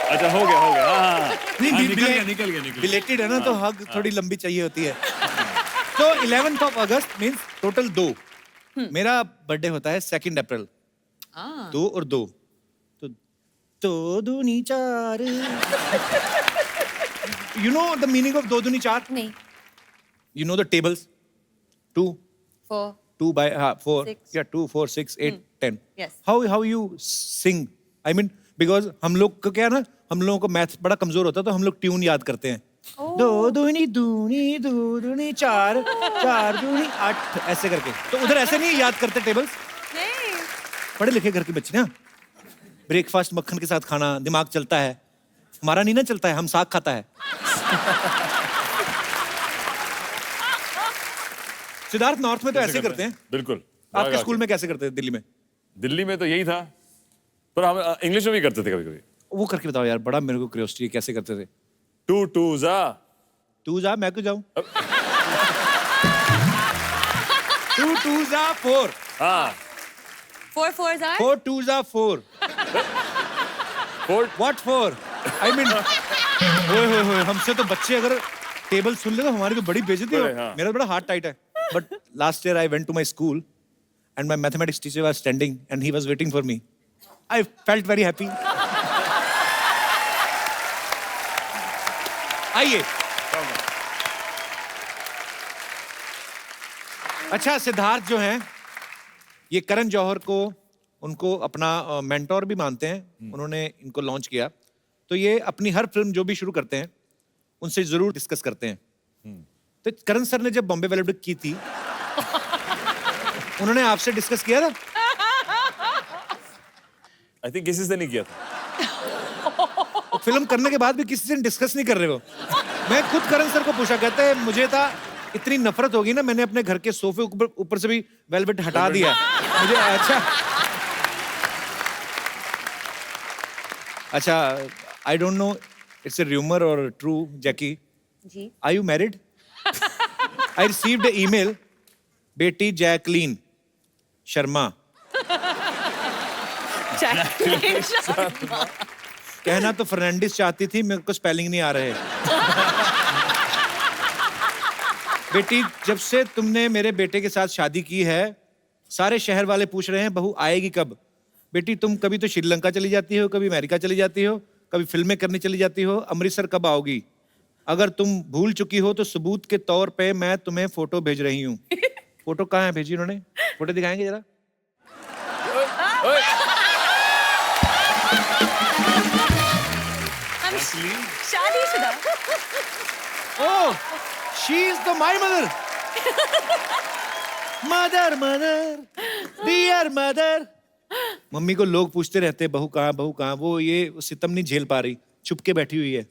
अच्छा हो गया हाँ। नहीं, निकल गया रिलेटेड है ना, तो हग थोड़ी लंबी चाहिए होती है। तो 11th of August means total 2। मेरा बर्थडे होता है 2 अप्रैल। 2 और 2 तो 2 दूनी 4। You know the meaning of 2 दूनी 4? नहीं। You know the tables? 2 4 2 by 4 6 yeah 2 4 6 8 10 Yes. how you sing I mean because हम लोग को क्या है ना, हम लोगों को मैथ बड़ा कमजोर होता है तो हम लोग ट्यून याद करते हैं। 2 दूनी दूनी 2 दूनी 4 4 दूनी 8 ऐसे करके। तो उधर ऐसे नहीं याद करते टेबल्स? नहीं। पढ़े लिखे घर के बच्चे ना, ब्रेकफास्ट मक्खन के साथ खाना, दिमाग चलता है। हमारा नहीं ना चलता है, हम साग खाता है। सिद्धार्थ, नॉर्थ में तो ऐसे करते हैं। बिल्कुल। आपके स्कूल में कैसे करते हैं दिल्ली में? दिल्ली में तो यही था, पर हम इंग्लिश में भी करते थे कभी कभी। वो करके बताओ यार, बड़ा मेरे को क्यूरियोसिटी है, कैसे करते थे? 2 2 जा। तू जा, मैं क्यों जाऊं? 2 2 जा 4 हाँ 4 4s are 4 2 जा 4 4 व्हाट 4 आई मीन होए हमसे तो बच्चे अगर टेबल सुन ले तो हमारी तो बड़ी बेइज्जती हो। हाँ। मेरा बड़ा हार्ट टाइट है। But last year I went to my school and my mathematics teacher was standing and he was waiting for me. I felt very happy. आइए। अच्छा, सिद्धार्थ जो हैं ये करण जौहर को उनको अपना मेंटोर भी मानते हैं। उन्होंने इनको लॉन्च किया, तो ये अपनी हर फिल्म जो भी शुरू करते हैं उनसे जरूर डिस्कस करते हैं। तो करण सर ने जब बॉम्बे वेलवेट की थी उन्होंने आपसे डिस्कस किया था? आई थिंक किसी से नहीं किया था। तो फिल्म करने के बाद भी किसी से डिस्कस नहीं कर रहे हो? मैं खुद करण सर को पूछा, कहते हैं मुझे था इतनी नफरत होगी ना, मैंने अपने घर के सोफे ऊपर से भी वेलवेट हटा दिया मुझे। अच्छा I don't know it's a rumour और true, Jackie ji. Are you married? I received a email, बेटी जैकलीन शर्मा कहना तो फर्नांडिस चाहती थी, मेरे को स्पेलिंग नहीं आ रहे। बेटी, जब से तुमने मेरे बेटे के साथ शादी की है सारे शहर वाले पूछ रहे हैं बहू आएगी कब। बेटी, तुम कभी तो श्रीलंका चली जाती हो, कभी अमेरिका चली जाती हो, कभी फिल्में करने चली जाती हो, अमृतसर कब आओगी? अगर तुम भूल चुकी हो तो सबूत के तौर पे मैं तुम्हें फोटो भेज रही हूँ। फोटो कहाँ है भेजी उन्होंने? फोटो दिखाएंगे जरा? शादीशुदा। Oh, she is the my mother. Mother mother dear mother. Mummy को लोग पूछते रहते बहू कहाँ बहू कहाँ, वो ये सितम नहीं झेल पा रही, छुप के बैठी हुई है।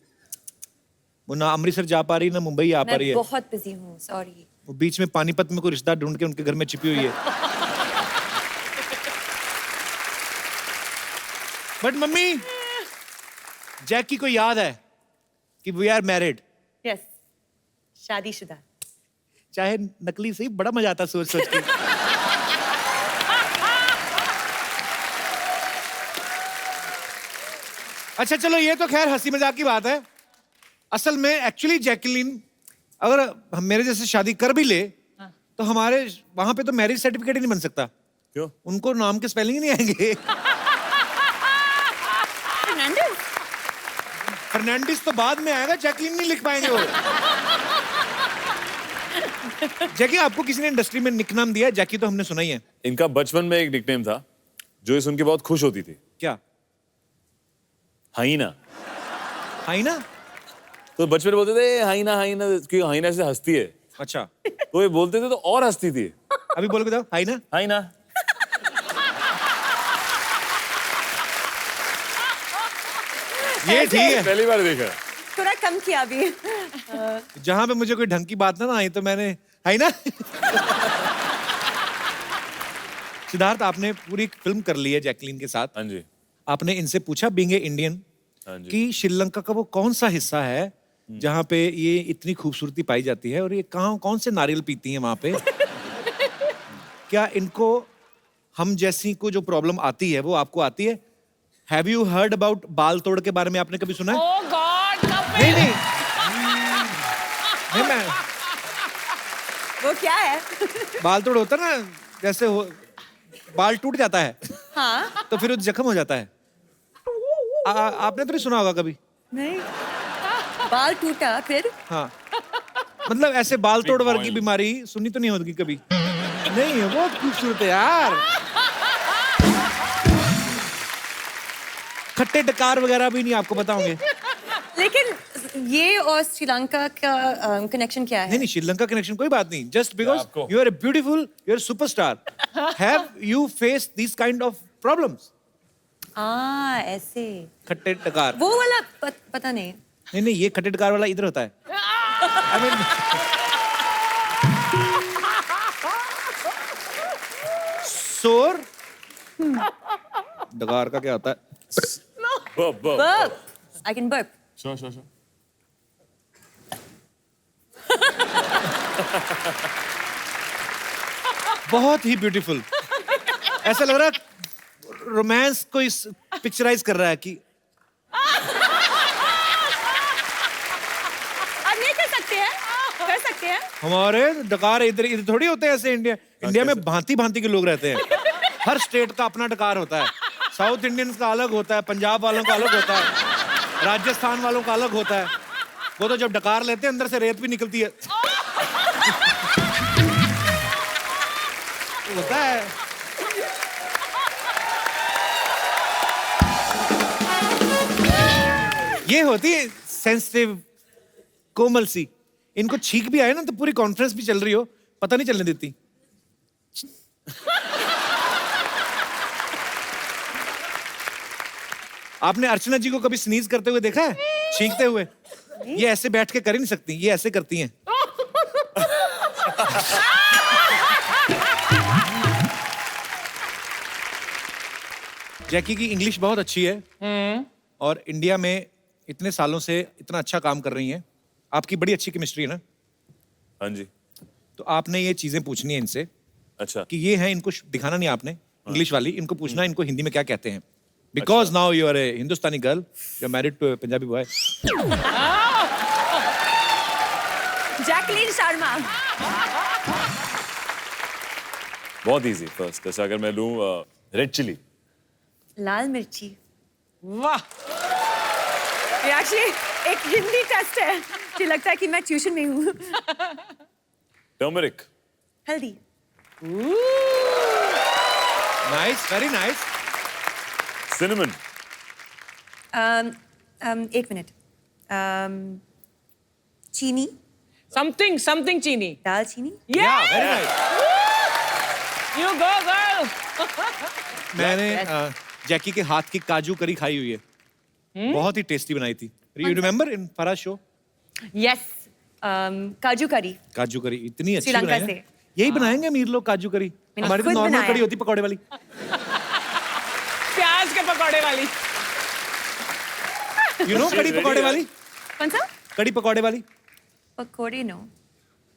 वो ना अमृतसर जा पा रही ना मुंबई आ पा रही है। मैं बहुत बिजी हूँ, सॉरी। वो बीच में पानीपत में कोई रिश्तेदार ढूंढ के उनके घर में छिपी हुई है। बट मम्मी, जैकी को याद है कि वी आर मैरिड। यस, शादीशुदा। चाहे नकली सही, बड़ा मजा आता सोच सोच के। अच्छा चलो, ये तो खैर हंसी मजाक की बात है। असल में एक्चुअली जैकलीन अगर हम मेरे जैसे शादी कर भी ले तो हमारे वहां पे तो मैरिज सर्टिफिकेट ही नहीं बन सकता। क्यों? उनको नाम के स्पेलिंग ही नहीं आएंगे। फर्नांडिस। फर्नांडिस तो बाद में आएगा, जैकलीन नहीं लिख पाएंगे वो। जैकी, आपको किसी ने इंडस्ट्री में निकनाम दिया है? जैकी तो हमने सुना ही है। इनका बचपन में एक निकनेम था जो ये सुन के बहुत खुश होती थी। क्या? हाइना। हाइना? तो बचपन में बोलते थे हाइना हाइना, क्योंकि हाइना से हंसती है। अच्छा, तो ये बोलते थे तो और हंसती थी। अभी बोल के बताओ, हाइना। हाइना। ये ठीक है। पहली बार देखा। थोड़ा कम किया अभी। जहां पे मुझे कोई ढंग की बात ना आई तो मैंने हाइना। सिद्धार्थ, आपने पूरी फिल्म कर ली है जैकलीन के साथ। हाँ जी। आपने इनसे पूछा बीइंग ए इंडियन हाँ जी। कि श्रीलंका का वो कौन सा हिस्सा है जहाँ पे ये इतनी खूबसूरती पाई जाती है और ये कहाँ कौन से नारियल पीती हैं वहां पे? क्या इनको हम जैसी को जो प्रॉब्लम आती है वो आपको आती है? हैव यू हर्ड अबाउट बाल तोड़ के बारे में आपने कभी सुना है? Oh God, नहीं नहीं नहीं मैं वो क्या है? बाल तोड़ होता ना, जैसे हो बाल टूट जाता है हाँ तो फिर वो जख्म हो जाता है। आपने तो नहीं सुना होगा कभी? नहीं, बाल टूटा फिर? हाँ मतलब ऐसे बाल तोड़ Big वर्ग की boil. बीमारी सुनी तो नहीं होगी कभी? नहीं है, बहुत खूबसूरत है यार। खट्टे डकार वगैरह भी नहीं आपको बताओगे। लेकिन ये और श्रीलंका का कनेक्शन क्या है? नहीं नहीं, श्रीलंका कनेक्शन कोई बात नहीं। जस्ट बिकॉज आपको- you are a beautiful, you are superstar, have you face this kind of problems? ऐसे खट्टे डकार वो वाला पता नहीं। नहीं नहीं, ये खट्टे डकार वाला इधर होता है। I mean, सोर डकार का क्या होता है? Burp, burp. Burp. I can burp. Sure, sure, sure. बहुत ही ब्यूटीफुल। ऐसा लग रहा है रोमांस को इस पिक्चराइज कर रहा है कि अब नहीं कर सकते हैं? कर सकते हैं? हमारे डकार इधर इधर थोड़ी होते हैं ऐसे। इंडिया में भांति भांति के लोग रहते हैं। हर स्टेट का अपना डकार होता है। साउथ इंडियंस का अलग होता है, पंजाब वालों का अलग होता है, राजस्थान वालों का अलग होता है। वो तो जब डकार लेते हैं अंदर से रेत भी निकलती है। होता है। ये होती है सेंसिटिव, कोमल सी। इनको छींक भी आए ना तो पूरी कॉन्फ्रेंस भी चल रही हो, पता नहीं चलने देती। आपने अर्चना जी को कभी स्नीज करते हुए देखा है? छींकते हुए? ये ऐसे बैठ के कर ही नहीं सकती, ये ऐसे करती हैं। जैकी की इंग्लिश बहुत अच्छी है और इंडिया में इतने सालों से इतना अच्छा काम कर रही हैं। आपकी बड़ी अच्छी केमिस्ट्री है ना, हाँ जी। तो आपने ये चीजें पूछनी है इनसे अच्छा। कि ये है, इनको दिखाना नहीं आपने इंग्लिश वाली, इनको पूछना है इनको हिंदी में क्या कहते हैं। Because now you are a Hindustani girl, you are married to Punjabi boy. Jacqueline Sharma. बहुत इजी। फर्स्ट जैसे अगर मैं लूं रेड चिली। लाल मिर्ची। वाह, ये एक्चुअली एक हिंदी टेस्ट है। मुझे लगता है कि मैं ट्यूशन में हूँ। टर्मरिक। हल्दी। Nice, very nice. सिनेमन। एक मिनट। चीनी। something चीनी। दालचीनी। या very nice. You go girl. मैंने जैकी के हाथ की काजू करी खाई हुई है, बहुत ही टेस्टी बनाई थी। You remember in Faraz show? Yes. Kaju curry. काजू करी इतनी अच्छी श्रीलंका बनाई है। से। यही बनाएंगे अमीर लोग काजू करी। मैंने हमारी तो खुद नॉर्मल बनाया। कड़ी होती पकौड़े वाली। प्याज के पकौड़े वाली। यू नो कड़ी पकौड़े वाली? कौन सा? कड़ी पकौड़े वाली? Pakode no.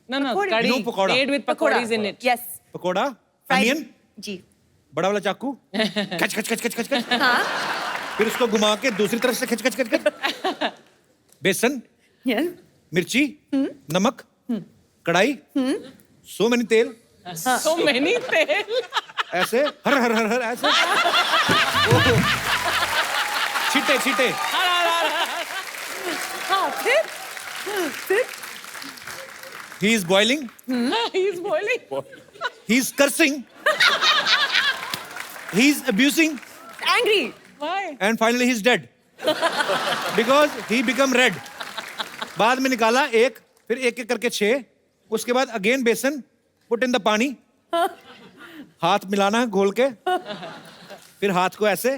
No, pakode. curry No, pakoda. made with pakoras in it. Yes. Pakoda, onion, जी। बड़ा वाला चाकू, खच खच खच खच खच खच, हाँ। फिर उसको घुमा के दूसरी तरफ से खच खच खच खच, बेसन, यस। मिर्ची, नमक, कढ़ाई, सो मैनी तेल, So many तेल। ऐसे हर हर हर हर ऐसे, ओहो, छीटे छीटे, हाँ फिर he is boiling, He's boiling. he is cursing, he is abusing, angry. Why? and finally he is dead because he become red. बाद में निकाला एक, फिर एक एक करके 6, उसके बाद अगेन बेसन, पुट इन द पानी, हाथ मिलाना है घोल के, फिर हाथ को ऐसे,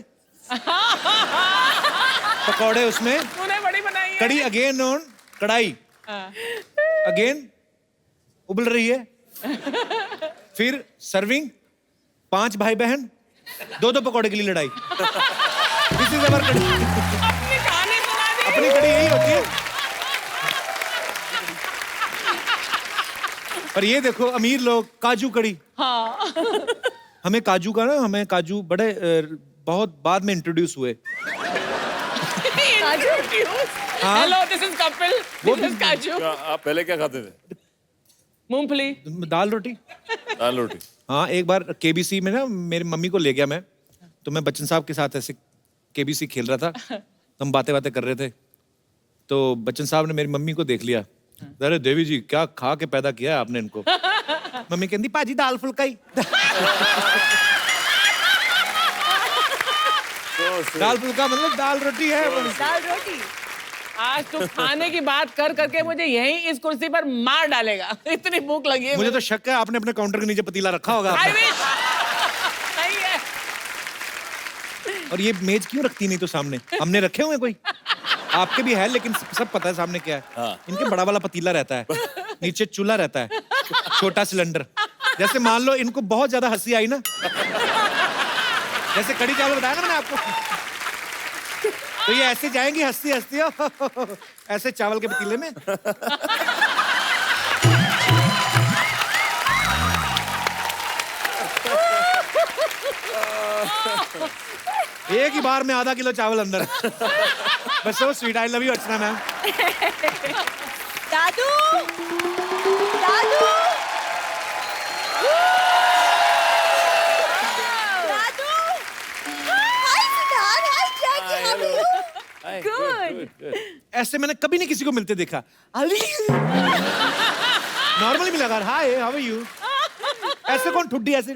पकौड़े उसमें, तूने बड़ी बनाई है। कड़ी अगेन ऑन कढ़ाई, अगेन उबल रही है, फिर सर्विंग, 5 भाई बहन, 2-2 पकौड़े के लिए लड़ाई। दिस इज अवर कड़ी। अपनी कहानी सुना दी। अपनी कड़ी यही होती है। पर ये देखो अमीर लोग काजू कड़ी। हाँ। हमें काजू का ना, हमें काजू बड़े बहुत बाद में इंट्रोड्यूस हुए। हाँ। Hello this is Kapil, this is काजू। क्या आप पहले क्या खाते थे? मूंगफली। दाल रोटी। दाल रोटी। हाँ, एक बार केबीसी में ना मेरी मम्मी को ले गया मैं, तो मैं बच्चन साहब के साथ ऐसे केबीसी खेल रहा था, तो हम बातें कर रहे थे, तो बच्चन साहब ने मेरी मम्मी को देख लिया। अरे देवी जी क्या खा के पैदा किया है आपने इनको। मम्मी कहती पाजी दाल फुल्का ही। दाल फुल्का मतलब दाल रोटी है। दाल रोटी। आज तू खाने की बात कर करके मुझे यहीं इस कुर्सी पर मार डालेगा, इतनी भूख लगी है मुझे तो शक है आपने अपने काउंटर के नीचे पतीला रखा होगा। I wish। सही है। और ये मेज क्यों रखती नहीं तो सामने? हमने रखे हुए कोई? आपके भी है लेकिन सब पता है सामने क्या है। हाँ। इनके बड़ा वाला पतीला रहता है, नीचे चूल्हा रहता है, छोटा सिलेंडर। जैसे मान लो इनको बहुत ज्यादा हंसी आई ना, जैसे कड़ी चावल बताया ना मैंने आपको, तो ये ऐसे जाएंगी हंसती हंसती ऐसे चावल के पतीले में। एक ही बार में आधा किलो चावल अंदर। बस so sweet, I love you Archana ma'am. दादू, दादू, दादू। Hi Siddharth, hi Jackie, how are you? Good. ऐसे मैंने कभी नहीं किसी को मिलते देखा। नॉर्मली मिला कर हाय हाउ आर यू, ऐसे कौन ठुड्डी ऐसे।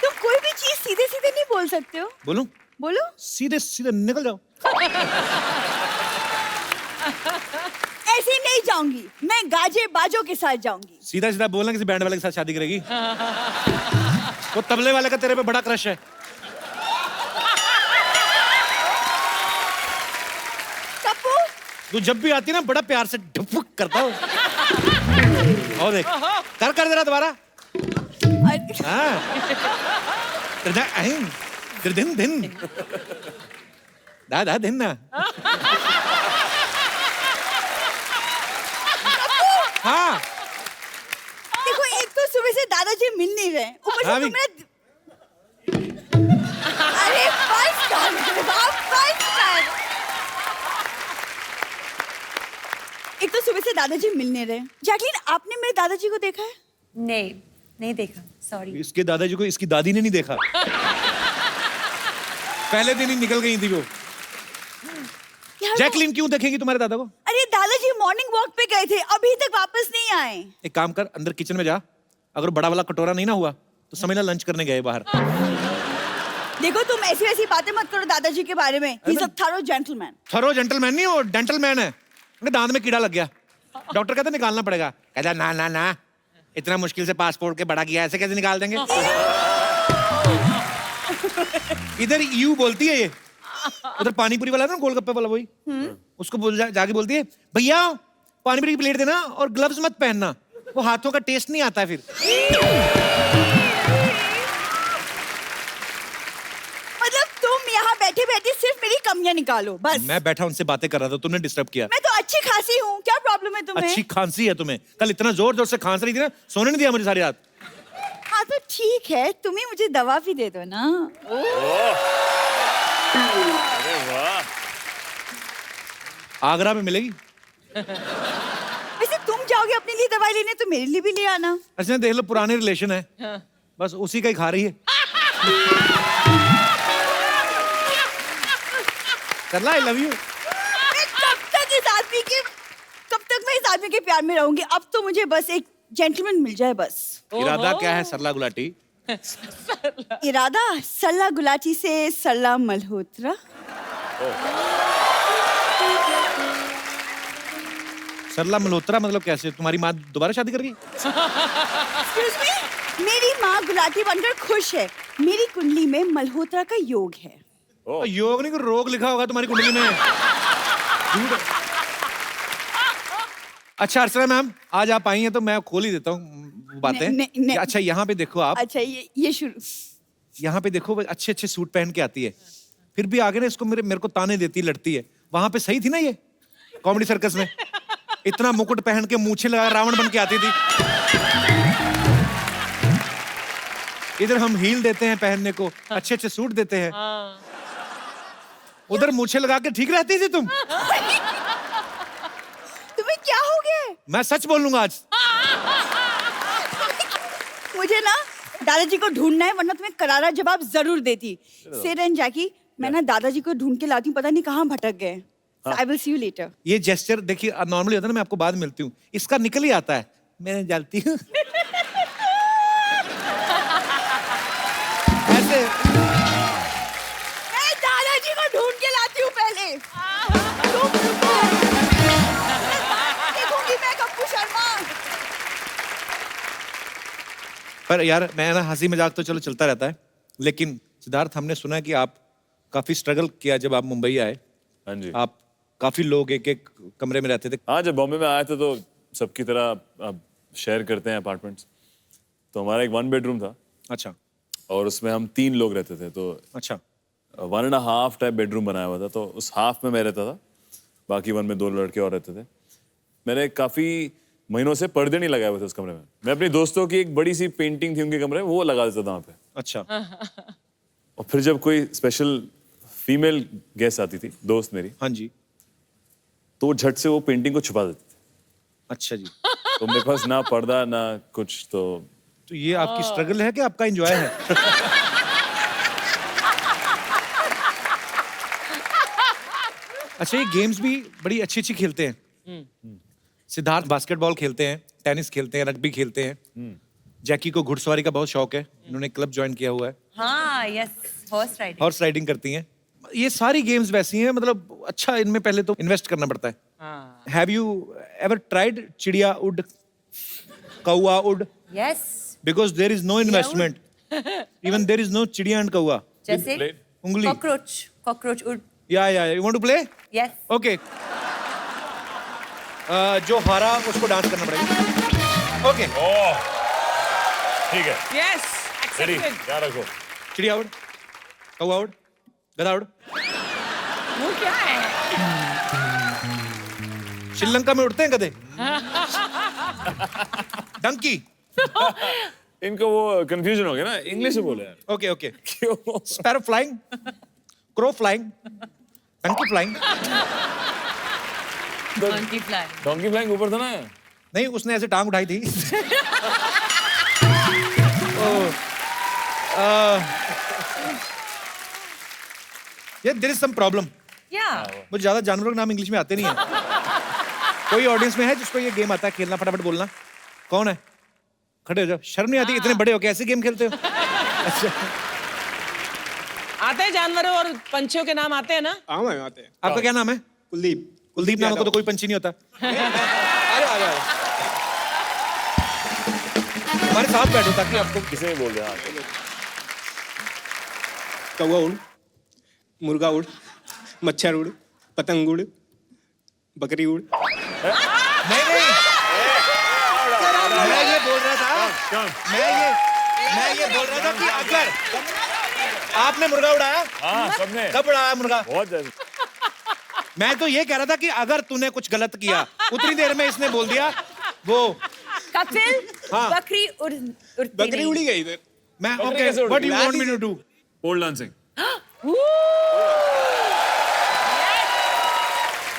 तुम कोई भी चीज सीधे सीधे नहीं बोल सकते हो। बोलूं? बोलो। सीधे सीधे निकल जाओ। ऐसे ही नहीं जाऊंगी, मैं गाजे बाजों के साथ जाऊंगी। सीधा सीधा बोलना किसी बैंड वाले के साथ शादी करेगी। वो तबले वाले का तेरे पे बड़ा क्रश है। कप्पू, तू जब भी आती ना बड़ा प्यार से ढुक करता हो। और देख कर जरा दोबारा। हाँ दिन दिन दा दिन ना। हाँ देखो एक तो सुबह से दादाजी मिल नहीं रहे, ऊपर से हाँ, तुम मेरा अरे बस कर, आप बस कर। एक तो सुबह से दादाजी मिल नहीं रहे। जैकलीन, आपने मेरे दादाजी को देखा है? नहीं, नहीं देखा, सॉरी। इसके दादाजी को इसकी दादी ने नहीं देखा। पहले दिन ही निकल गई थी वो। जैकलीन क्यों देखेंगी तुम्हारे दादा को? अरे दादाजी मॉर्निंग वॉक पे गए थे, अभी तक वापस नहीं आए। एक काम कर, अंदर किचन में जा, अगर बड़ा वाला कटोरा नहीं ना हुआ तो समझ ला लंच करने गए बाहर। देखो तुम ऐसी वैसी बातें मत करो दादाजी के बारे में। He's a thorough gentleman। Thorough gentleman नहीं, वो डेंटलमैन है। उनके दांत में कीड़ा लग गया, डॉक्टर कहता निकालना पड़ेगा। कहता ना ना ना, इतना मुश्किल से पासपोर्ट के बड़ा किया, ऐसे कैसे निकाल देंगे। इधर यू बोलती है ये, उधर पानीपुरी वाला ना गोलगप्पे वाला वही, उसको जाके बोलती है भैया पानीपुरी की प्लेट देना और ग्लव्स मत पहनना, वो हाथों का टेस्ट नहीं आता है फिर। मतलब तुम यहाँ बैठे बैठे सिर्फ मेरी कमियां निकालो बस। मैं बैठा उनसे बातें कर रहा था, तुमने डिस्टर्ब किया। मैं तो अच्छी खासी हूँ, क्या प्रॉब्लम है तुम्हें? अच्छी खांसी है तुम्हें, कल इतना जोर जोर से खांस रही थी ना, सोने नहीं दिया मुझे सारी रात। हाँ तो ठीक है, तुम ही मुझे दवा भी दे दो ना। अरे वाह। आगरा में मिलेगी। वैसे तुम जाओगे अपने लिए दवाई लेने तो मेरे लिए भी ले आना। अच्छा देख लो, पुराने रिलेशन है, बस उसी का ही खा रही है। करला आई लव यू। कब तक मैं इस आदमी के प्यार में रहूंगी? अब तो मुझे बस एक जेंटलमैन मिल जाए बस। इरादा क्या है सरला गुलाटी? इरादा सल्ला गुलाटी से सल्ला मल्होत्रा। सरला मल्होत्रा मतलब कैसे? तुम्हारी माँ दोबारा शादी कर रही है? Excuse me? मेरी माँ गुलाटी बनकर खुश है। मेरी कुंडली में मल्होत्रा का योग है। योग नहीं, कोई रोग लिखा होगा तुम्हारी कुंडली में। अच्छा अर्चना मैम, आज आप आई हैं तो मैं खोल ही देता हूँ बातें। नहीं। अच्छा यहाँ पे देखो आप, अच्छा ये शुरू। यहाँ पे देखो अच्छे अच्छे सूट पहन के आती है, फिर भी आगे ना इसको मेरे को ताने देती लड़ती है। वहां पे सही थी ना ये कॉमेडी सर्कस में, इतना मुकुट पहन के मूछे लगा रावण बन के आती थी। इधर हम हील देते हैं पहनने को, अच्छे अच्छे सूट देते हैं। हाँ। उधर मूछे लगा के ठीक रहती थी तुम। तुम्हें क्या हो गया है? मैं सच बोलूंगा आज। मुझे ना दादाजी को ढूंढना है, वरना तुम्हें करारा जवाब जरूर देती। सिड एंड जैकी, मैं ना दादाजी को ढूंढ के लाती हूँ, पता नहीं कहाँ भटक गए। I will see you later. ये जेस्चर देखिए नॉर्मली होता है ना, मैं आपको बाद में मिलती हूँ, इसका निकल ही आता है, मैं जानती हूँ। ऐसे मैं दादाजी को ढूंढ के लाती हूँ पहले। तुम रुको। देखूंगी मैं कप्पू शर्मा। पर यार मैं ना हंसी मजाक तो चलो चलता रहता है, लेकिन सिद्धार्थ हमने सुना कि आप काफी स्ट्रगल किया जब आप मुंबई आए। हाँ जी। आप काफी लोग एक एक कमरे में रहते थे। हाँ, जब बॉम्बे में आए थे तो सबकी तरह अब शेयर करते हैं अपार्टमेंट्स। तो हमारा एक 1 बेडरूम था अच्छा और उसमें हम 3 लोग रहते थे। तो अच्छा 1.5 टाइप बेडरूम बनाया हुआ था, तो उस हाफ में मैं रहता था, बाकी 1 में 2 लड़के और रहते थे। मैंने काफी महीनों से पर्दे नहीं लगाए हुए थे उस कमरे में। मैं अपनी दोस्तों की एक बड़ी सी पेंटिंग थी उनके कमरे में, वो लगा देता था वहाँ पे। अच्छा और फिर जब कोई स्पेशल फीमेल गेस्ट आती थी, दोस्त मेरी, हाँ जी तो वो झट से वो पेंटिंग को छुपा देते थे। अच्छा जी। तो मेरे पास ना पर्दा ना कुछ, तो ये आपकी स्ट्रगल है कि आपका एंजॉय है? अच्छा, ये गेम्स भी बड़ी अच्छी अच्छी खेलते हैं। सिद्धार्थ बास्केटबॉल खेलते हैं, टेनिस खेलते हैं, रग्बी खेलते हैं। जैकी को घुड़सवारी का बहुत शौक है, इन्होंने क्लब ज्वाइन किया हुआ है। हाँ yes, horse riding. Horse riding करती हैं। ये सारी गेम्स वैसी हैं, मतलब अच्छा इनमें पहले तो इन्वेस्ट करना पड़ता है। हाँ। हैव यू एवर ट्राइड चिड़िया उड, कौआ उड? Yes. Because there is no investment. Even there is no चिड़िया and कौआ. जैसे उंगली. कॉकरोच उड़। Yeah. You want to play? Yes. Okay. जो हारा उसको डांस करना पड़ेगा। Okay. ठीक है। Yes, ready, accepted. याद रखो। चिड़िया उड़, कौआ उड़, गधा उड़। वो क्या है? श्रीलंका में उड़ते हैं गधे। डंकी। इनको वो कंफ्यूजन हो गया ना, इंग्लिश में बोले यार। Okay. क्यों? Sparrow flying, crow flying, donkey flying. Monkey fly. Donkey flying ऊपर था ना? नहीं, उसने ऐसे टांग उठाई थी। Yeah, there is some problem. Yeah. मुझे ज्यादा जानवरों के नाम इंग्लिश में आते नहीं है। कोई ऑडियंस में है जिसको ये गेम आता है खेलना? फटाफट बोलना। कौन है? खड़े हो जाओ, शर्म नहीं आती? इतने बड़े हो कैसे गेम खेलते हो? अच्छा, आते हैं जानवरों और पंछियों के नाम आते हैं ना? हाँ मैम आते हैं। आपका क्या नाम है? कुलदीप। कुलदीप नाम का तो कोई पंछी नहीं होता। आ जाओ। हमारे साथ बैठो ताकि आपको किसे नहीं बोल रहे? हाँ, कौवा उड़, मुर्गा उड़, मच्छर उड़, पतंग उड़, बकरी उड़। नहीं मैं ये बोल रहा था, मैं ये बोल रहा था कि अगर आपने मुर्गा उड़ाया, हाँ सबने। कब उड़ाया मुर्गा? बहुत जल्दी। मैं तो ये कह रहा था कि अगर तूने कुछ गलत किया, उतनी देर में इसने बोल दिया वो कपिल, हाँ। बकरी उड़ती बकरी नहीं। उड़ी गई इधर। मैं बकरी ओके, कैसे उड़ व्हाट गई? You want me to do? Pole dancing.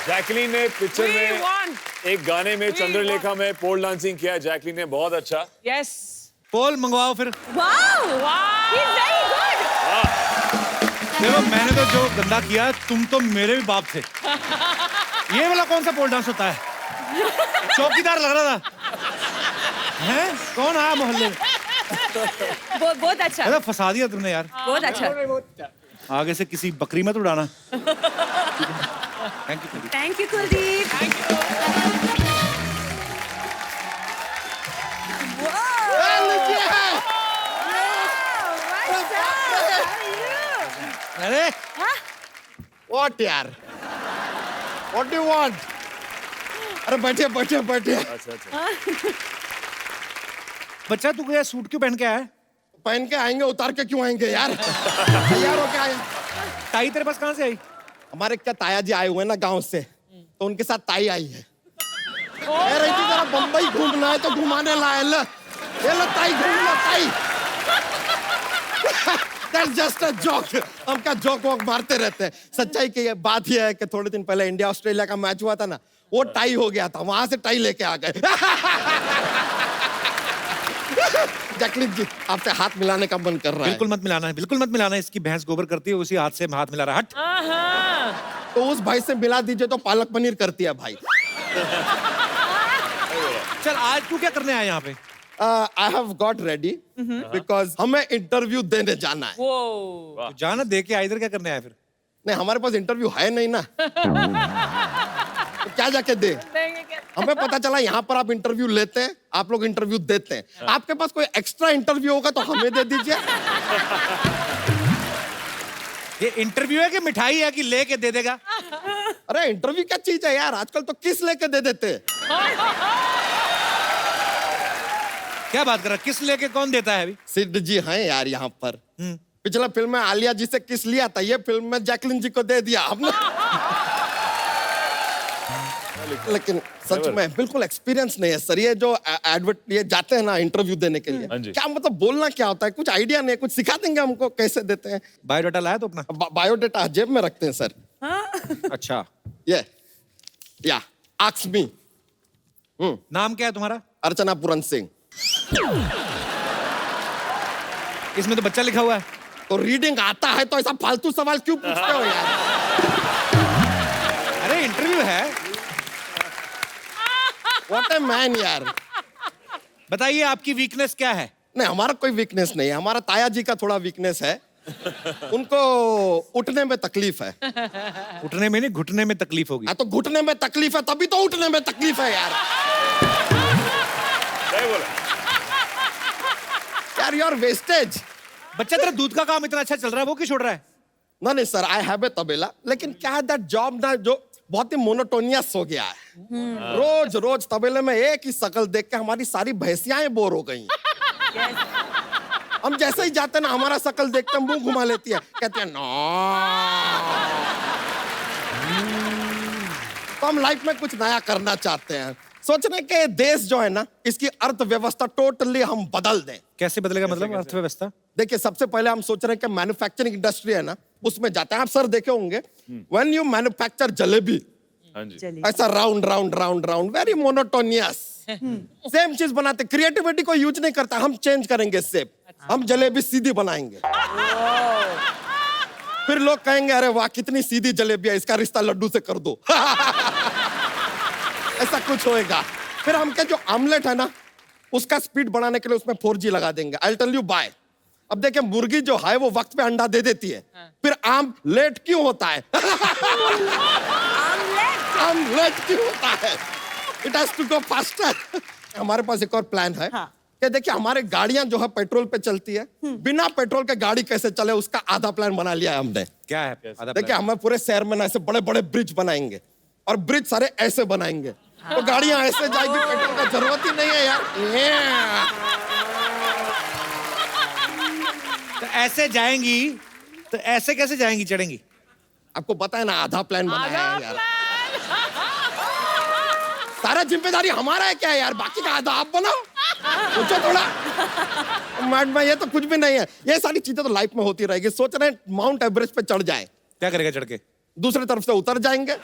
Jacqueline ने पिक्चर We में want. एक गाने में चंद्रलेखा में पोल डांसिंग किया है जैकलीन ने, बहुत अच्छा। Yes. पोल मंगवाओ फिर। Wow. Wow. He's very good. देखो मैंने तो जो गंदा किया, तुम तो मेरे भी बाप थे। ये वाला कौन सा पोल डांस होता है? चौकीदार लग रहा था। हैं? कौन आया मोहल्ले में? बहुत अच्छा। अरे फंसा दिया तुमने यार। बहुत अच्छा। आगे से किसी बकरी मत उड़ाना। Thank you. Thank you Kuldeep. अरे What यार? What do you want? अरे बैठिए बैठिए बैठिए। अच्छा अच्छा। बच्चा तू क्या सूट क्यों पहन के आया है? पहन के आएंगे, उतार के क्यों आएंगे यार? तैयार होके आए। टाई तेरे पास कहाँ से आई? हमारे क्या ताया जी आए हुए हैं ना गांव से, तो उनके साथ ताई आई है। कह रही थी जरा बम्बई घूमना है तो घुमाने लाए। ले ताई घूम लो ताई। That's just a joke. हम क्या जोक वोक मारते रहते हैं. सच्चाई की ये बात ये है कि थोड़े दिन पहले इंडिया ऑस्ट्रेलिया का मैच हुआ था ना, वो टाई हो गया था, वहां से टाई लेके आ गए. जैकलिन जी, आपसे हाथ मिलाने का मन कर रहा है. बिल्कुल मत मिलाना है, बिल्कुल मत मिलाना है. इसकी भैंस गोबर करती है, उसी हाथ से हाथ मिला रहा है. हट. तो उस भाई से मिला दीजिए तो पालक पनीर करती है भाई. चल आज तू क्या करने आया यहाँ पे? I have got ready because हमें इंटरव्यू देने जाना है. तो जाना दे के इधर क्या करने आया फिर? नहीं, हमारे पास इंटरव्यू है नहीं ना. तो क्या जाके दे? हमें पता चला यहाँ पर आप इंटरव्यू लेते हैं, आप लोग इंटरव्यू देते हैं. आपके पास कोई एक्स्ट्रा इंटरव्यू होगा तो हमें दे दीजिए. ये इंटरव्यू है कि मिठाई है कि लेके दे देगा? अरे इंटरव्यू क्या चीज है यार, आजकल तो किस लेके दे देते हैं. क्या बात कर रहा है? किस लेके कौन देता है अभी? सिद्ध जी हैं यार यहाँ पर. पिछला फिल्म में आलिया जी से किस लिया था, ये फिल्म में जैकलिन जी को दे दिया हमने. लेकिन सच में बिल्कुल एक्सपीरियंस नहीं है सर. ये जो एडवर्ट ये जाते हैं ना इंटरव्यू देने के लिए, क्या मतलब बोलना क्या होता है, कुछ आइडिया नहीं. कुछ सिखा देंगे हमको कैसे देते हैं. बायोडाटा लाया तो अपना? बायोडाटा जेब में रखते हैं सर. अच्छा. ये या आस्क मी. नाम क्या है तुम्हारा? अर्चना पूरन सिंह. इसमें तो बच्चा लिखा हुआ है. तो रीडिंग आता है तो ऐसा फालतू सवाल क्यों पूछते हो यार. अरे इंटरव्यू है. व्हाट ए मैन यार. बताइए आपकी वीकनेस क्या है? नहीं, हमारा कोई वीकनेस नहीं है. हमारा ताया जी का थोड़ा वीकनेस है. उनको उठने में तकलीफ है. उठने में नहीं, घुटने में तकलीफ होगी. हाँ, तो घुटने में तकलीफ है तभी तो उठने में तकलीफ है यार. यार यू आर वेस्टेज. बच्चा तेरा दूध का काम इतना अच्छा चल रहा है, वो क्यों छोड़ रहा है? नहीं सर, आई हैव ए तबेला. लेकिन क्या है दैट जॉब ना जो बहुत ही मोनोटोनियस हो गया है. रोज रोज तबेले में एक ही शक्ल देख के हमारी सारी भैंसियां बोर हो गई. हम जैसे ही जाते ना, हमारा शक्ल देख के मुंह घुमा लेती है, कहती है नो. तो हम लाइफ में कुछ नया करना चाहते हैं. सोच रहे कि देश जो है ना, इसकी अर्थव्यवस्था टोटली हम बदल दें. कैसे बदलेगा मतलब अर्थव्यवस्था? देखिए, सबसे पहले हम सोच रहे हैं कि मैन्युफैक्चरिंग इंडस्ट्री है ना, उसमें जाते हैं. आप सर देखे होंगे व्हेन यू मैन्युफैक्चर जलेबी, हाँ जी. ऐसा round round round round, very monotonous. Same चीज बनाते. क्रिएटिविटी को यूज नहीं करता. हम चेंज करेंगे शेप. हम जलेबी सीधी बनाएंगे. फिर लोग कहेंगे अरे वाह कितनी सीधी जलेबी है, इसका रिश्ता लड्डू से कर दो. ऐसा कुछ होएगा. फिर हम क्या जो आमलेट है ना, उसका स्पीड बढ़ाने के लिए उसमें 4G लगा देंगे. I tell you bye. अब देखिए, मुर्गी जो है वो वक्त पे अंडा दे देती है. फिर आम लेट क्यों होता है? आम लेट क्यों होता है? It has to go faster. हमारे पास एक और प्लान है. कि देखिए, हमारे गाड़ियां जो है पेट्रोल पे चलती है. बिना पेट्रोल के गाड़ी कैसे चले, उसका आधा प्लान बना लिया है हमने. क्या है? देखिए, हमें पूरे शहर में ना ऐसे बड़े बड़े ब्रिज बनाएंगे, और ब्रिज सारे ऐसे बनाएंगे, तो गाड़ियां ऐसे जाएगी, पेट्रोल का जरूरत ही नहीं है यार. तो ऐसे जाएंगी, तो ऐसे कैसे जाएंगी, चढ़ेंगी? आपको पता है ना, आधा प्लान बनाया है यार. सारा जिम्मेदारी हमारा है क्या यार, बाकी का आधा आप बनाओ. सोचो थोड़ा. मैड में ये तो कुछ भी नहीं है. ये सारी चीजें तो लाइफ में होती रहेगी. सोच रहे हैं माउंट एवरेस्ट पे चढ़ जाए. क्या करेगा चढ़ के? दूसरी तरफ से उतर जाएंगे.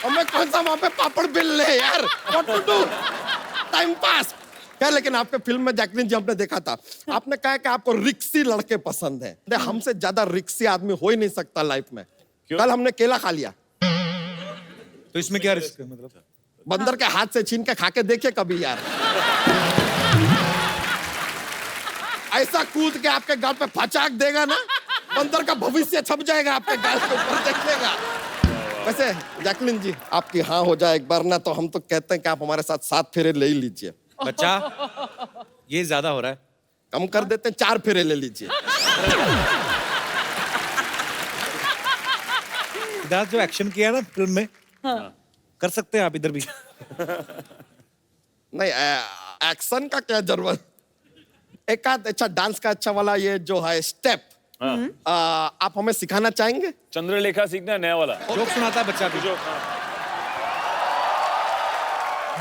हमें कौन सा वहां पे पापड़ बिल ले यार. What to do, time pass. क्या, लेकिन आपके फिल्म में जैकलिन जी हमने देखा था, आपने कहा कि आपको रिक्सी लड़के पसंद है. हमसे ज्यादा रिक्सी आदमी हो ही नहीं सकता लाइफ में. कल हमने केला खा लिया. तो इसमें क्या रिस्क है मतलब? बंदर के हाथ से छीन के खा के देखिए कभी यार. ऐसा कूद के आपके गाल पे फचाक देगा ना, बंदर का भविष्य छप जाएगा आपके गाल के ऊपर, देखिएगा. वैसे जैकलिन जी, आपकी हाँ हो जाए एक बार ना, तो हम तो कहते हैं कि आप हमारे साथ 7 फेरे ले ही लीजिए. बच्चा, ये ज्यादा हो रहा है. कम कर देते हैं, 4 फेरे ले लीजिए. सिद्धार्थ जो एक्शन किया ना फिल्म में, कर सकते हैं आप इधर भी. नहीं, एक्शन का क्या जरूरत. एक आध अच्छा डांस का अच्छा वाला ये जो है स्टेप, आप हमें सिखाना चाहेंगे? चंद्रलेखा सीखना है, नया वाला. जोक सुनाता है बच्चा भी.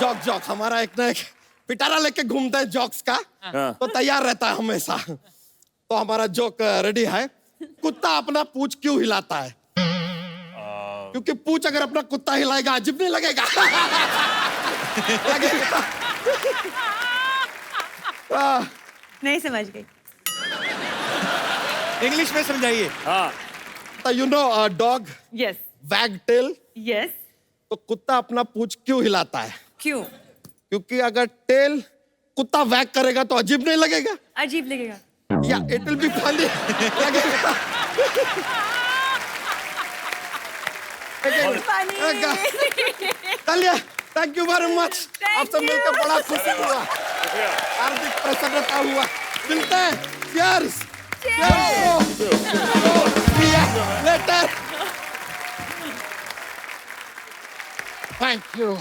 जॉक जॉक हमारा एक ना एक पिटारा लेके घूमते हैं जोक्स का, हाँ। तो तैयार रहता है हमेशा। तो हमारा जोक रेडी है। कुत्ता अपना पूंछ क्यों हिलाता है? क्योंकि पूंछ अगर अपना कुत्ता हिलाएगा अजीब नहीं लगेगा। लगेगा। नहीं समझ गई। इंग्लिश में समझाइए। हाँ तो यू नो डॉग यस वैग टेल, यस। तो कुत्ता अपना पूंछ क्यों हिलाता है? क्यों? क्योंकि अगर टेल कुत्ता वैग करेगा तो अजीब नहीं लगेगा, अजीब लगेगा। या इट विल बी फनी लगेगा। चलिए, थैंक यू वेरी मच। आपसे मिलकर बड़ा खुशी हुआ, हार्दिक प्रसन्नता हुआ। मिलते हैं। Cheers. लेटर। Thank you.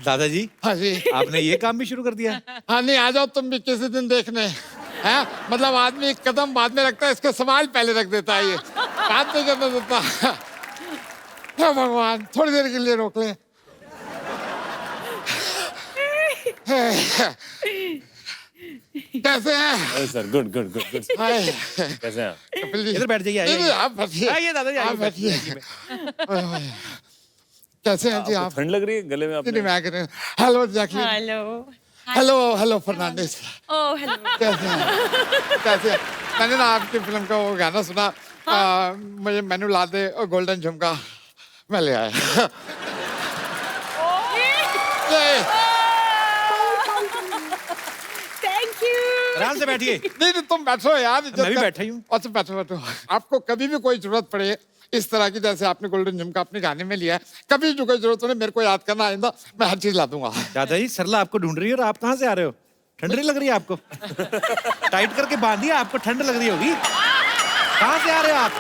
दादाजी, हाँ जी। आपने ये काम भी शुरू कर दिया? हाँ नहीं, आ जाओ तुम भी किसी दिन देखने। हैं? मतलब आदमी एक कदम बाद में रखता है, इसको सवाल पहले रख देता है, ये बात नहीं करने देता। हे भगवान, थोड़ी देर के लिए रोक ले। कैसे हैं? Sir, good good good good. Hi. कैसे हैं आप? कपिल जी। इधर बैठ जाइए, आइए। नहीं, नहीं, आप बैठिए। आइए दादाजी, आइए, आप बैठिए। ओए, ओए। कैसे हैं जी आपको आप? ठंड लग रही है गले में नहीं, आपने? मैं कह रहा हूँ। Hello Jacqueline. Hello. Hello hello Fernandez. Oh hello. कैसे हैं? कैसे हैं? मैंने ना आपकी फिल्म का वो गाना सुना। मुझे मेनू ला दे और गोल्डन झुमका, मैं ले आया। Thank you. आराम से बैठिए। नहीं नहीं, तुम बैठो यार। मैं भी बैठा ही हूँ। अच्छा बैठो बैठो। आपको कभी भी कोई जरूरत पड़े इस तरह की, जैसे आपने गोल्डन झुमका अपने गाने में लिया है, कभी जो कोई जरूरत हो मेरे को याद करना, आइंदा मैं हर चीज ला दूंगा। दादाजी, सरला आपको ढूंढ रही है और आप कहाँ से आ रहे हो? ठंड नहीं लग रही है आपको? टाइट करके बांधिए, आपको ठंड लग रही होगी। कहाँ से आ रहे हो आप?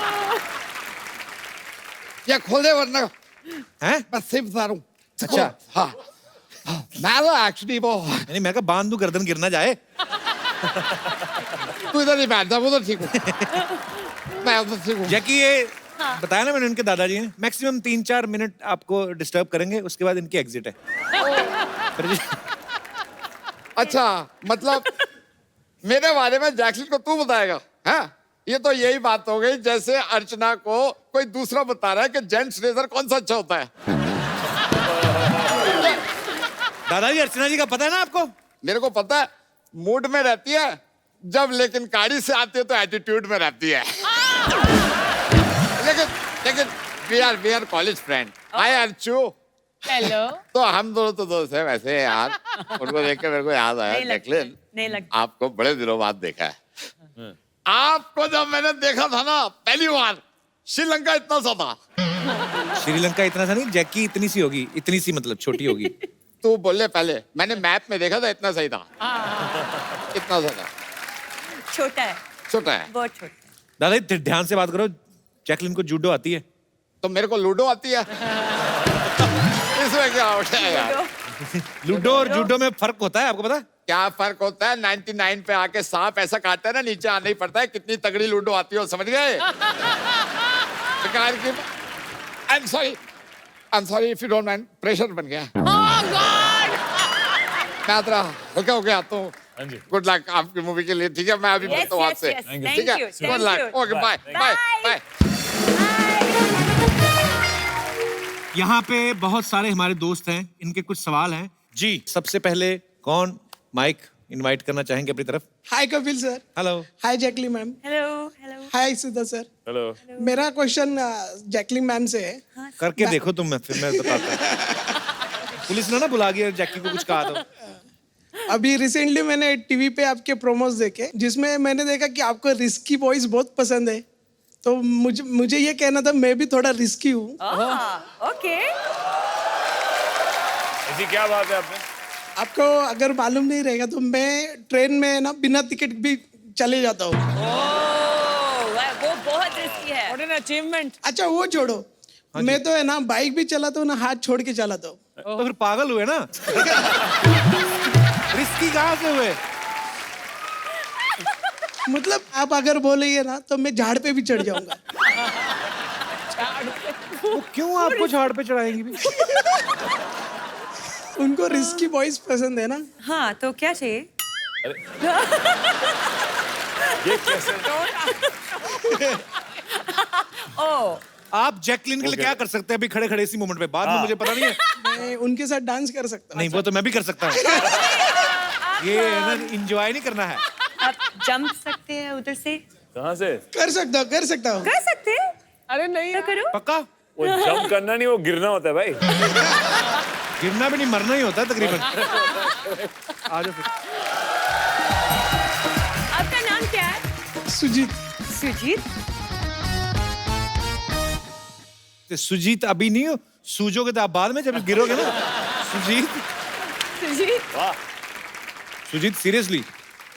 ये खोल दे वरना हैं? मैं सिर्फ बता रहा हूँ। अच्छा। हाँ, मैं तो एक्चुअली वो, नहीं, मैं कहा बांध दूं, गर्दन गिर ना जाए। तू इधर नहीं बैठ जा, वो तो ठीक हूँ। मैं उधर ठीक हूँ। जैकी, ये बताया ना मैंने, उनके दादाजी हैं। मैक्सिमम 3-4 मिनट आपको डिस्टर्ब करेंगे, उसके बाद इनकी एग्जिट है। अच्छा, मतलब मेरे बारे में जैकलीन को तू बताएगा? हाँ, ये तो यही बात हो गई जैसे अर्चना को कोई दूसरा बता रहा है कि जेंट्स रेजर कौन सा अच्छा होता है। दादाजी, अर्चना जी का पता है ना आपको? मेरे को पता है, मूड में रहती है जब, लेकिन गाड़ी से आती है तो एटीट्यूड में रहती है। लेकिन we are college friend. Hi Archu. Hello. तो हम दोनों तो दोस्त हैं वैसे यार। उनको देख के मेरे को याद आया, जैकलीन, नहीं लगता। आपको बड़े दिनों बाद देखा है। आपको जब मैंने देखा था ना पहली बार, श्रीलंका इतना सा था। श्रीलंका इतना सा नहीं, जैकी इतनी सी होगी। इतनी सी मतलब छोटी होगी। तू बोले पहले, मैंने मैप में देखा था, इतना सही था। इतना सा था। छोटा है, छोटा है। बहुत छोटा। दादाजी, ध्यान से बात करो। जैकलिन को जूडो आती है। तो मेरे को लूडो आती है। इसमें क्या होता है यार? लूडो और जूडो में फर्क होता है, आपको पता है? क्या फर्क होता है? 99 पे आके सांप ऐसा काटता है ना, नीचे आना ही पड़ता है। कितनी तगड़ी लूडो आती है, समझ गए? I'm sorry if you don't mind, pressure बन गया। मैं तेरा हल्का हो गया तो गुड लक आपकी मूवी के लिए। ठीक है, मैं अभी मिलता हूँ आपसे। ठीक है, good luck. Okay, bye bye bye. यहाँ पे बहुत सारे हमारे दोस्त हैं, इनके कुछ सवाल हैं जी। सबसे पहले कौन माइक इनवाइट करना चाहेंगे अपनी तरफ? Hi Kapil sir. Hello. Hi Jacqueline ma'am. Hello hello. Hi Sudha sir. Hello. मेरा क्वेश्चन जैकलीन मैम से है। करके देखो तुम, मैं फिर मैं बताता हूँ। पुलिस ने ना बुला गया जैकी को कुछ कहा तो। अभी रिसेंटली मैंने टीवी पे आपके प्रोमोस देखे, जिसमें मैंने देखा कि आपको रिस्की वॉइस बहुत पसंद है। तो मुझे ये कहना था, मैं भी थोड़ा रिस्की हूँ। ओके। ऐसी क्या बात है आपने? आपको अगर मालूम नहीं रहेगा तो मैं ट्रेन में ना बिना टिकट भी चले जाता हूँ। वो बहुत रिस्की है। What an achievement. अच्छा वो छोड़ो, मैं तो है ना बाइक भी चलाता हूँ ना, हाथ छोड़ के चलाता हूँ। तो फिर पागल हुए ना। रिस्की कहाँ से हुए? मतलब आप अगर बोलेंगे ना तो मैं झाड़ पे भी चढ़ जाऊंगा। वो क्यों आपको झाड़ पे चढ़ाएंगी भी? उनको रिस्की बॉयज पसंद है ना। हाँ तो क्या चाहिए? ये कैसे? ओ आप जैकलिन के लिए क्या कर सकते हैं अभी खड़े खड़े इसी मोमेंट पे? बाद में मुझे पता नहीं है। मैं उनके साथ डांस कर सकता नहीं वो तो मैं भी कर सकता हूँ। ये ना एंजॉय नहीं करना है। आप जंप सकते हैं उधर से? कहाँ से? कर सकता हूँ कर सकते हैं? अरे नहीं तो करो। पक्का? वो जंप करना नहीं, वो गिरना होता है भाई। गिरना भी नहीं, मरना ही होता है तकरीबन। आ जाओ फिर। आपका नाम क्या है? सुजीत। सुजीत। तो सुजीत अभी नहीं हो, सूजोगे तो आप बाद में जब गिरोगे ना। सुजीत। सुजीत सुजीत सीरियसली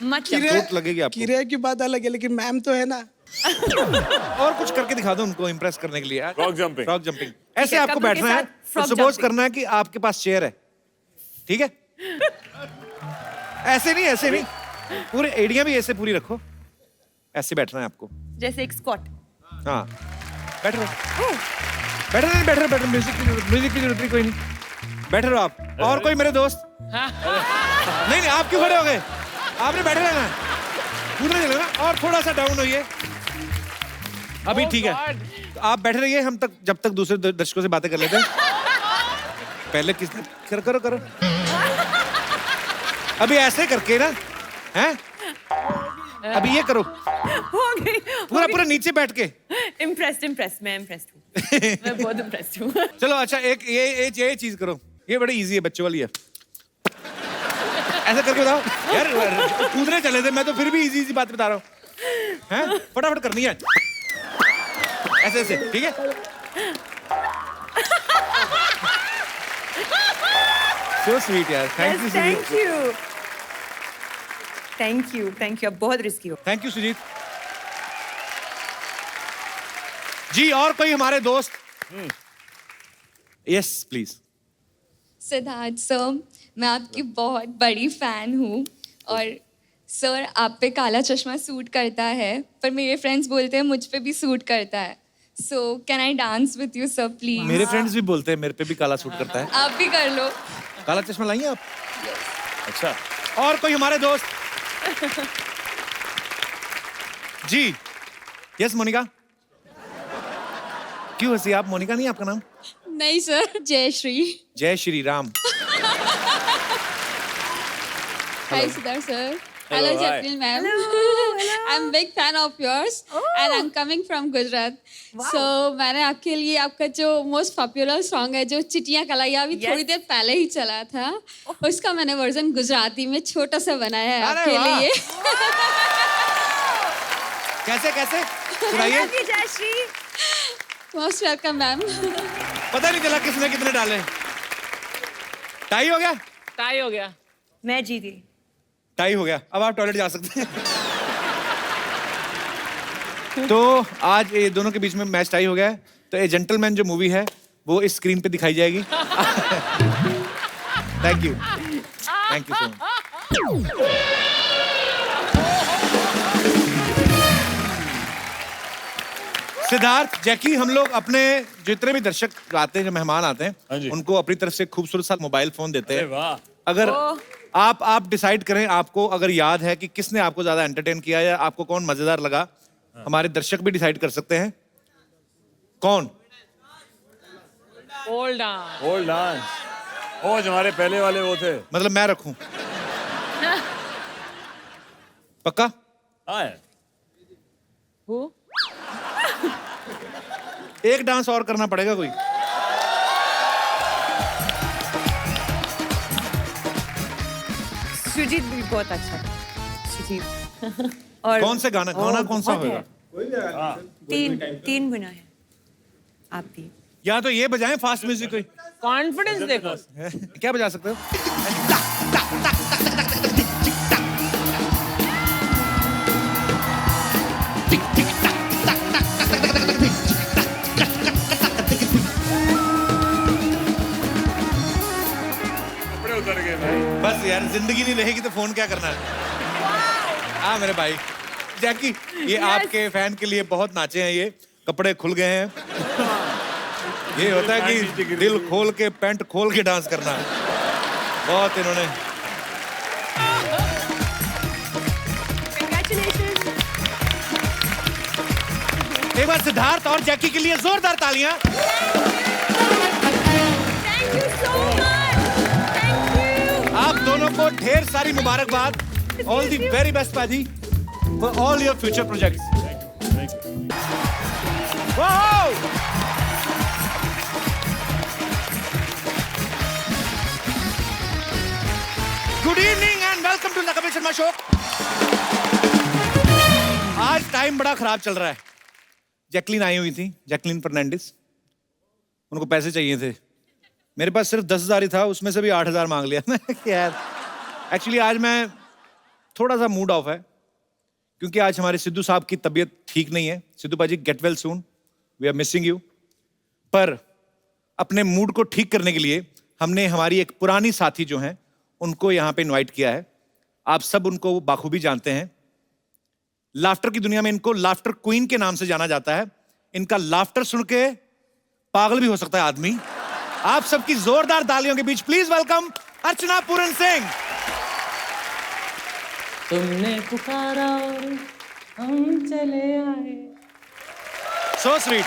मतलब चोट लगेगी आपको। किराए की बात अलग है लेकिन मैम तो है ना। और कुछ करके दिखा दो उनको इम्प्रेस करने के लिए। Frog jumping. Frog jumping. ऐसे है, आपको कपल के बैठना है साथ frog सपोज jumping. करना है कि आपके पास चेयर है, ठीक है? ऐसे नहीं, ऐसे नहीं, पूरे एड़ियां भी ऐसे पूरी रखो। ऐसे बैठना है आपको। जैसे एक स्क्वाट। हाँ बैठ रहो, बैठ रहे, बैठ रहे, म्यूजिक की जरूरत नहीं, कोई नहीं, बैठ रहो आप। और कोई मेरे दोस्त? नहीं नहीं, आप क्यों खड़े हो गए? आपने बैठे रहना है, कूदने चलेगा। और थोड़ा सा डाउन होइए, अभी ठीक है। तो आप बैठे रहिए, हम तक जब तक दूसरे दर्शकों से बातें कर लेते हैं। पहले किसने करो करो अभी ऐसे करके ना, हैं? अभी ये करो हो गई। पूरा नीचे बैठ के। इम्प्रेस्ड मैं इम्प्रेस्ड हूँ। मैं बहुत इम्प्रेस्ड हूँ। चलो अच्छा, एक ये चीज करो, ये बड़ी इजी है, बच्चों वाली है। ऐसा करके बताओ यार, कूदने चले थे, मैं तो फिर भी इजी बात बता रहा हूँ, हैं? फटाफट करनी है, ऐसे ऐसे, ठीक है? सो स्वीट यार, thank you Sujeet. Thank you आप बहुत रिस्की हो। Thank you Sujeet ji. और कोई हमारे दोस्त? Yes please. सिद्धार्थ सर, मैं आपकी बहुत बड़ी फैन हूँ और सर आप पे काला चश्मा सूट करता है, पर मेरे फ्रेंड्स बोलते हैं मुझ पे भी सूट करता है। So can I dance with you sir please? मेरे फ्रेंड्स भी बोलते हैं मेरे पे भी काला सूट करता है। आप भी कर लो। काला चश्मा लाइए आप? अच्छा, और कोई हमारे दोस्त? जी यस मोनिका। क्यों हंसी आप? मोनिका नहीं आपका नाम? नहीं सर, जयश्री। जय Shri Ram. Hi Siddharth sir. Hello, Hello hi. Jacqueline ma'am. I'm big fan of yours and I'm coming from Gujarat. So मैंने आपके लिए आपका जो most popular song है जो चिटियां कलाइयां अभी थोड़ी देर पहले ही चला था, उसका मैंने वर्जन गुजराती में छोटा सा बनाया है अरे आपके वाह। लिए। कैसे कैसे सुनाइए। जयश्री। Most welcome ma'am. पता नहीं चला किसने कितने डाले। टाई हो गया? टाई हो गया। मैं जीती। टाई हो गया, अब आप टॉयलेट जा सकते हैं। तो आज ये दोनों के बीच में मैच टाई हो गया है, तो ए जेंटलमैन जो मूवी है वो इस स्क्रीन पे दिखाई जाएगी। Thank you so much. Siddharth, Jackie, हम लोग अपने जितने भी दर्शक आते हैं, जो मेहमान आते हाँ हैं, जी। उनको अपनी तरफ से खूबसूरत सा मोबाइल फोन देते अरे हैं। वाह। अगर आप डिसाइड करें, आपको अगर याद है कि किसने आपको ज्यादा एंटरटेन किया या आपको कौन मजेदार लगा, हमारे दर्शक भी डिसाइड कर सकते हैं। कौन? Old dance. Old dance. ओ जो हमारे पहले वाले वो थे। मतलब मैं रखूं? पक्का? हाँ Who? एक डांस और करना पड़ेगा कोई। सुजीत भी बहुत अच्छा था। सुजीत। और कौन से गाना कौन सा बहुत होगा? है। तीन गुना है। आप भी। या तो ये बजाएं फास्ट म्यूजिक कोई। कॉन्फिडेंस देखो। क्या बजा सकते हो? कपड़े उतर गए भाई। बस यार, जिंदगी नहीं रहेगी तो फोन क्या करना है? हाँ मेरे भाई जैकी, ये आपके फैन के लिए बहुत नाचे हैं, ये कपड़े खुल गए हैं। ये होता है कि दिल खोल के पैंट खोल के डांस करना है। बहुत इन्होंने एक बार सिद्धार्थ और जैकी के लिए जोरदार तालियां। आप दोनों को ढेर सारी मुबारकबाद। All the very best paaji for all your future projects. Wow! Good evening and welcome to the Kapil Sharma show. आज टाइम बड़ा खराब चल रहा है। जैकलीन आई हुई थी, जैकलीन फर्नांडिस। उनको पैसे चाहिए थे। मेरे पास सिर्फ 10,000 ही था, उसमें से भी 8,000 मांग लिया मैं। यार एक्चुअली आज मैं थोड़ा सा मूड ऑफ है क्योंकि आज हमारे सिद्धू साहब की तबीयत ठीक नहीं है। Sidhu paaji get well soon, we are missing you. पर अपने मूड को ठीक करने के लिए हमने हमारी एक पुरानी साथी जो हैं उनको यहाँ पे इनवाइट किया है। आप सब उनको बाखूबी जानते हैं। लाफ्टर की दुनिया में इनको लाफ्टर क्वीन के नाम से जाना जाता है। इनका लाफ्टर सुन के पागल भी हो सकता है आदमी। आप सबकी जोरदार तालियों के बीच प्लीज वेलकम अर्चना पूरन सिंह। तुमने पुकारा और हम चले आए। So sweet.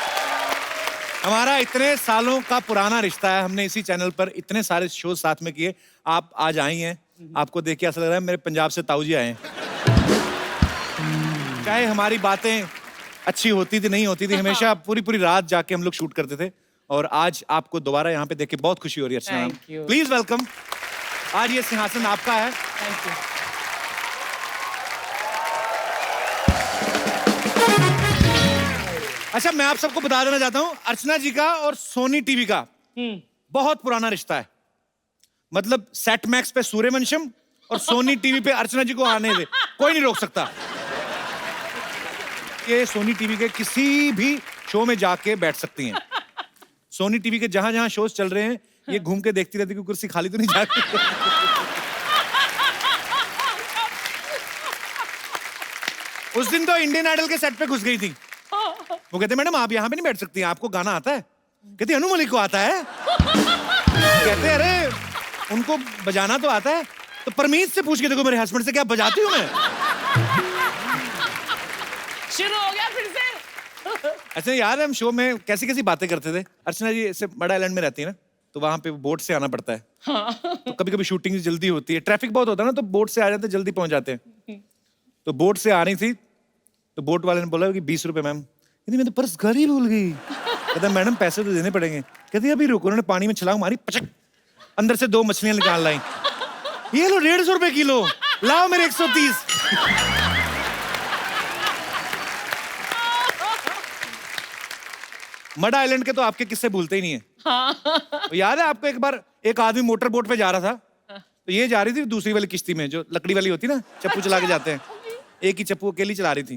हमारा इतने सालों का पुराना रिश्ता है। हमने इसी चैनल पर इतने सारे शो साथ में किए। आप आज आई हैं, आपको देख के ऐसा लग रहा है मेरे पंजाब से ताऊ जी आए हैं। चाहे हमारी बातें अच्छी होती थी नहीं होती थी, हमेशा पूरी रात जाके हम लोग शूट करते थे। और आज आपको दोबारा यहाँ पे देख के बहुत खुशी हो रही है अर्चना। Thank you. Please welcome. आज ये सिंहासन आपका है। Thank you. अच्छा, मैं आप सबको बता देना चाहता हूँ, अर्चना जी का और सोनी टीवी का बहुत पुराना रिश्ता है। मतलब सेट मैक्स पे सूर्यवंशम और सोनी टीवी पे अर्चना जी को आने दे, कोई नहीं रोक सकता। ये सोनी टीवी के किसी भी शो में जाके बैठ सकती हैं। सोनी टीवी के जहां जहां शोज चल रहे हैं ये घूम के देखती रहती कि कुर्सी खाली तो नहीं जाती। उस दिन तो इंडियन आइडल के सेट पे घुस गई थी। वो कहते मैडम आप यहाँ पे नहीं बैठ सकती हैं, आपको गाना आता है? कहती अनु मलिक को आता है। कहते अरे उनको बजाना तो आता है, तो परमीत से पूछ के देखो मेरे हस्बैंड से, क्या बजाती हूँ मैं? शुरू हो गया फिर से। अच्छा यार, हम शो में कैसी कैसी बातें करते थे। अर्चना जी ऐसे बड़ा आइलैंड में रहती है ना, तो वहां पे बोट से आना पड़ता है। तो कभी कभी शूटिंग जल्दी होती है, ट्रैफिक बहुत होता है ना, तो बोट से आ जाते, जल्दी पहुंच जाते हैं। तो बोट से आ रही थी, तो बोट वाले ने बोला कि 20 रुपए मैम। कहती मैं तो पर्स घर ही भूल गई। कहता मैडम पैसे तो देने पड़ेंगे। कहती अभी रुको। उन्होंने पानी में छलांग मारी, पचक, अंदर से 2 मछलियां निकाल लाई। ये लो 150 रुपए किलो, लाओ मेरे 130। मड आइलैंड के तो आपके किस्से भूलते ही नहीं है। तो याद है आपको एक बार एक आदमी मोटर बोट पे जा रहा था, तो ये जा रही थी दूसरी वाली किश्ती में जो लकड़ी वाली होती ना, चप्पू चला के जाते हैं। एक ही चप्पू अकेली चला रही थी।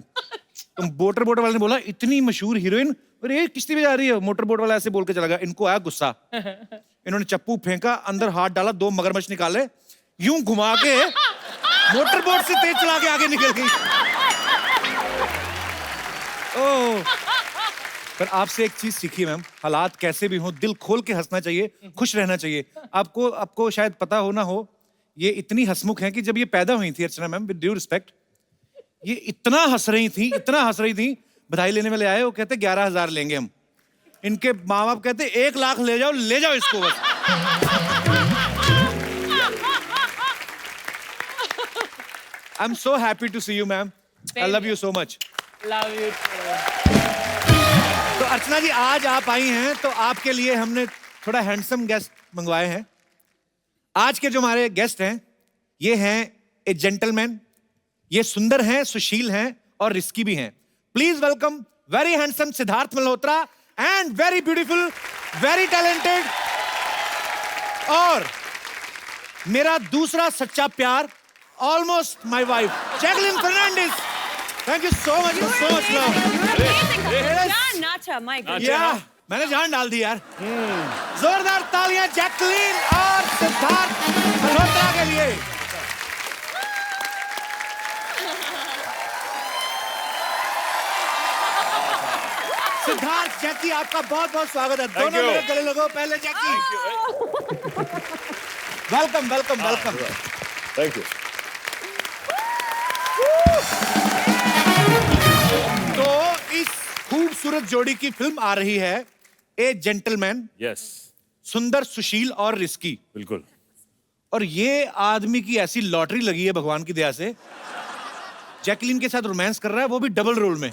तो मोटर बोट वाले ने बोला इतनी मशहूर हीरोइन और ये किश्ती में जा रही है। मोटर बोट वाला ऐसे बोल के चला गया। इनको आया गुस्सा, इन्होंने चप्पू फेंका, अंदर हाथ डाला, 2 मगरमच्छ निकाले, यूं घुमा के मोटर बोट से तेज चला के आगे निकल गई। ओह, पर आपसे एक चीज सीखी मैम, हालात कैसे भी हो दिल खोल के हंसना चाहिए, खुश रहना चाहिए। आपको शायद पता हो ना हो, ये इतनी हंसमुख हैं कि जब ये पैदा हुई थी अर्चना मैम, विद ड्यू रिस्पेक्ट, ये इतना हंस रही थी, बधाई लेने वाले आए, वो कहते 11,000 लेंगे हम। इनके माँ बाप कहते 1 लाख ले जाओ इसको बस। I am so happy to see you ma'am, I love you so much. Love you. तो अर्चना जी आज आप आई हैं, तो आपके लिए हमने थोड़ा हैंडसम गेस्ट मंगवाए हैं। आज के जो हमारे गेस्ट हैं, ये हैं ए जेंटलमैन। ये सुंदर हैं, सुशील हैं और रिस्की भी हैं। Please welcome very handsome Siddharth Malhotra and very beautiful, very talented, और मेरा दूसरा सच्चा प्यार, almost my wife, Jacqueline Fernandez. Thank you so much, so much love. नाचा, माय गॉड। या मैंने जान डाल दी यार। जोरदार तालियां जैकलीन और सिद्धार्थ मल्होत्रा के लिए। सिद्धार्थ, जैकी, आपका बहुत बहुत स्वागत है। दोनों मेरे गले लगो, पहले Jackie. Welcome welcome welcome. Thank you. तो इस खूबसूरत जोड़ी की फिल्म आ रही है ए जेंटलमैन, यस, सुंदर, सुशील और रिस्की। बिल्कुल। और ये आदमी की ऐसी लॉटरी लगी है भगवान की दया से, जैकलीन के साथ रोमांस कर रहा है, वो भी डबल रोल में।